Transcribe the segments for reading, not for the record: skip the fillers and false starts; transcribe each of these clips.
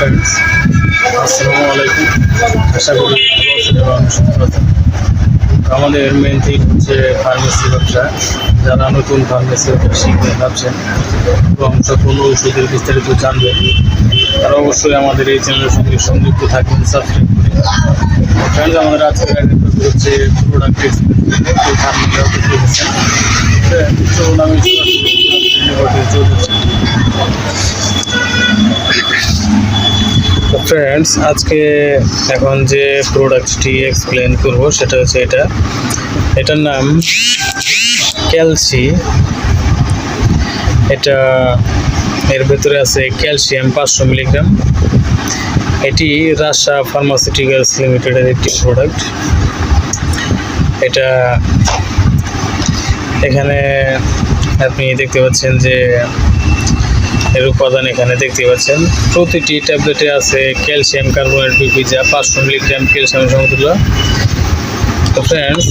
Friends, আসসালামু আলাইকুম। আশা করি ভালো আছেন এবং সুস্থ আছেন। আমাদের মেন থিম হচ্ছে ফার্মেসি ব্যবসা। যারা নতুন ফার্মেসি ব্যবসা শিখতে ভাবছেন এবং সকল ঔষধের বিস্তারিত জানবেন, তারা অবশ্যই আমাদের এই চ্যানেলের সঙ্গে সংযুক্ত থাকবেন, সাবস্ক্রাইব করে। ফ্রেন্ডস, আমাদের আজকের টপিক হচ্ছে প্রোডাক্ট ফ্রেন্ডস, আজকে এখন যে প্রোডাক্টটি এক্সপ্লেন করব সেটা হচ্ছে এটার নাম ক্যালসি। এর ভেতরে আছে ক্যালসিয়াম 500 মিলিগ্রাম। এটি রাশা ফার্মাসিউটিক্যালস লিমিটেডের একটি প্রোডাক্ট। এখানে আপনি দেখতে পাচ্ছেন যে এর উপাদান এখানে দেখতে পাচ্ছেন। প্রতিটি ট্যাবলেটে আছে ক্যালসিয়াম কার্বনেট বিপি, যা 500 মিলিগ্রাম ক্যালসিয়ামের সমতুল্য। তো ফ্রেন্ডস,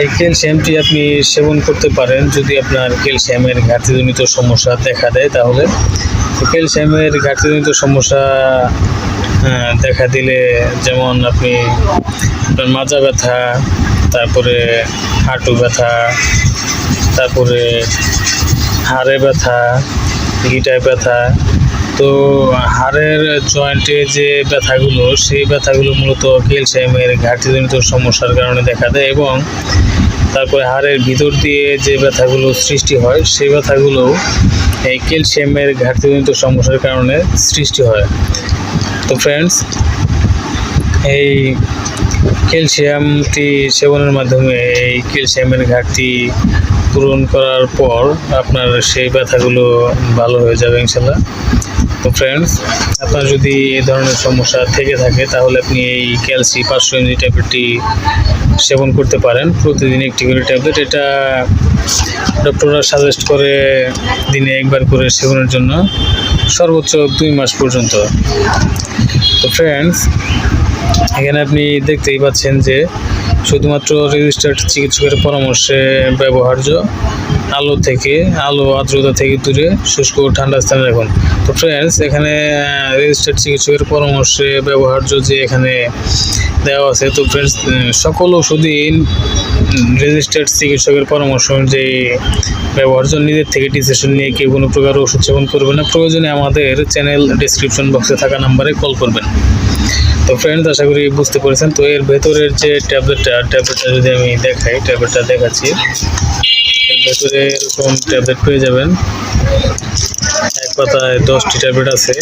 এই ক্যালসিয়ামটি আপনি সেবন করতে পারেন যদি আপনার ক্যালসিয়ামের ঘাটতিজনিত সমস্যা দেখা দেয়। তাহলে ক্যালসিয়ামের ঘাটতিজনিত সমস্যা দেখা দিলে, যেমন আপনার মাজা ব্যথা, তারপরে হাঁটু ব্যথা, তারপরে হাড়ে ব্যথা, গিটায় ব্যথা। তো হাড়ের জয়েন্টে যে ব্যথাগুলো, সেই ব্যথাগুলো মূলত ক্যালসিয়ামের ঘাটতিজনিত সমস্যার কারণে দেখা দেয়। এবং তারপরে হাড়ের ভিতর দিয়ে যে ব্যথাগুলো সৃষ্টি হয়, সেই ব্যথাগুলো এই ক্যালসিয়ামের ঘাটতিজনিত সমস্যার কারণে সৃষ্টি হয়। তো ফ্রেন্ডস, এই ক্যালসিয়ামটি সেবনের মাধ্যমে এই ক্যালসিয়ামের ঘাটতি পূরণ করার পর আপনার সেই ব্যথাগুলো ভালো হয়ে যাবে ইনশাল্লাহ। তো ফ্রেন্ডস, আপনার যদি এই ধরনের সমস্যা থেকে থাকে, তাহলে আপনি এই ক্যালসি 500 mg ট্যাবলেটটি সেবন করতে পারেন, প্রতিদিন একটি করে ট্যাবলেট। এটা ডক্টররা সাজেস্ট করে দিনে একবার করে সেবনের জন্য, সর্বোচ্চ 2 মাস পর্যন্ত। তো ফ্রেন্ডস, এখানে আপনি দেখতেই পাচ্ছেন যে শুধুমাত্র রেজিস্টার্ড চিকিৎসকের পরামর্শে ব্যবহার্য। আলো আর্দ্রতা থেকে দূরে, শুষ্ক ও ঠান্ডা স্থানে রাখুন। তো ফ্রেন্ডস, এখানে রেজিস্টার্ড চিকিৎসকের পরামর্শে ব্যবহার্য যে এখানে দেওয়া আছে। তো ফ্রেন্ডস, সকল ওষুধই রেজিস্টার্ড চিকিৎসকের পরামর্শ অনুযায়ী ব্যবহার্য। নিজের থেকে ডিসিশন নিয়ে কেউ কোনো প্রকার ওষুধ সেবন করবেন না। প্রয়োজনে আমাদের চ্যানেল ডিসক্রিপশন বক্সে থাকা নাম্বারে কল করবেন। তো ফ্রেন্ডস, আশা করি বুঝতে পেরেছেন। তো এর ভেতরের যে ট্যাবলেটটা যদি আমি দেখাই, ট্যাবলেটটা দেখাচ্ছি। এর ভেতরে এরকম ট্যাবলেট পেয়ে যাবেন। এক পাতায় 10টি ট্যাবলেট আছে।